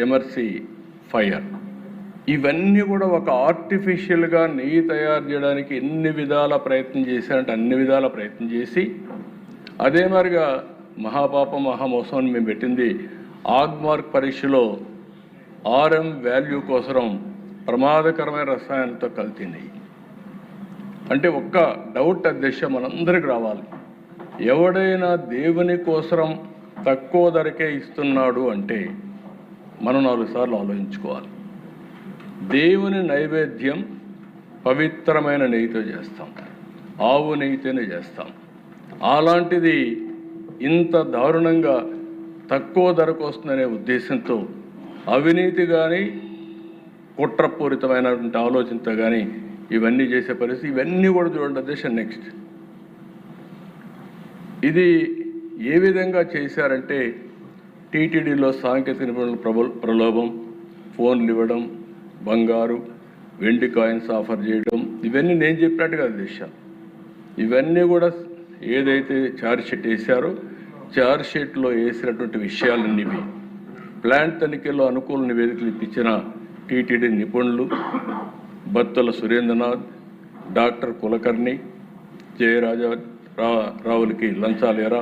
ఎమర్సీ fire, ఇవన్నీ కూడా ఒక ఆర్టిఫిషియల్గా నెయ్యి తయారు చేయడానికి ఎన్ని విధాల ప్రయత్నం చేశారంటే అన్ని విధాల ప్రయత్నం చేసి, అదే మరిగా మహాపాపం మహామోసం అని మేము పెట్టింది ఆగ్మార్క్ పరీక్షలో ఆర్ఎం వాల్యూ కోసం ప్రమాదకరమైన రసాయనాలతో కల్తీ నెయ్యి. అంటే ఒక్క డౌట్ అధ్యక్ష మనందరికి రావాలి, ఎవడైనా దేవుని కోసం తక్కువ ధరకే ఇస్తున్నాడు అంటే మనం 4 సార్లు ఆలోచించుకోవాలి. దేవుని నైవేద్యం పవిత్రమైన నెయ్యితో చేస్తాం, ఆవు నెయ్యితోనే చేస్తాం. అలాంటిది ఇంత దారుణంగా తక్కువ ధరకు వస్తుందనే ఉద్దేశంతో అవినీతి కానీ కుట్రపూరితమైనటువంటి ఆలోచనతో కానీ ఇవన్నీ చేసే పరిస్థితి. ఇవన్నీ కూడా చూడండి అధ్యక్ష. నెక్స్ట్ ఇది ఏ విధంగా చేశారంటే టీటీడీలో సాంకేతిక నిపుణుల ప్రలోభం, ఫోన్లు ఇవ్వడం, బంగారు వెండి కాయిన్స్ ఆఫర్ చేయడం, ఇవన్నీ నేను చెప్పినట్టుగా అధ్యక్ష. ఇవన్నీ కూడా ఏదైతే ఛార్జ్షీట్ వేశారో ఛార్జ్షీట్లో వేసినటువంటి విషయాలన్నీ ప్లాంట్ తనిఖీలో అనుకూల నివేదికలు ఇప్పించిన టీటీడీ నిపుణులు బత్తుల సురేంద్రనాథ్, డాక్టర్ కులకర్ణి, జయరాజా రావులకి లంచాలేరా,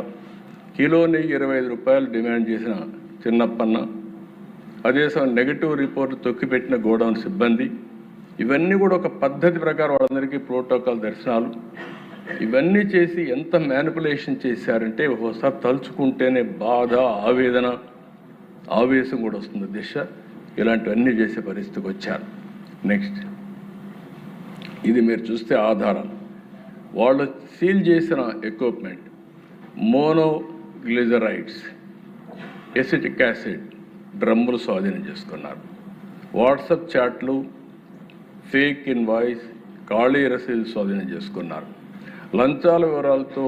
కిలో నెయ్యి 25 రూపాయలు డిమాండ్ చేసిన చిన్నప్పన్న, అదే సమయం నెగటివ్ రిపోర్ట్ తొక్కిపెట్టిన గోడౌన్ సిబ్బంది, ఇవన్నీ కూడా ఒక పద్ధతి ప్రకారం వాళ్ళందరికీ ప్రోటోకాల్ దర్శనాలు, ఇవన్నీ చేసి ఎంత మ్యానిపులేషన్ చేశారంటే ఒకసారి తలుచుకుంటేనే బాధ, ఆవేదన, ఆవేశం కూడా వస్తుంది దిశ. ఇలాంటివన్నీ చేసే పరిస్థితికి వచ్చారు. నెక్స్ట్ ఇది మీరు చూస్తే ఆధారాలు, వాళ్ళు సీల్ చేసిన ఎక్విప్మెంట్, మోనోగ్లిజరైడ్స్, ఎసిటిక్ యాసిడ్ డ్రమ్ములు స్వాధీనం చేసుకున్నారు. వాట్సాప్ చాట్లు, ఫేక్ ఇన్వాయిస్, ఖాళీ రసీదు స్వాధీనం చేసుకున్నారు. లంచాల వివరాలతో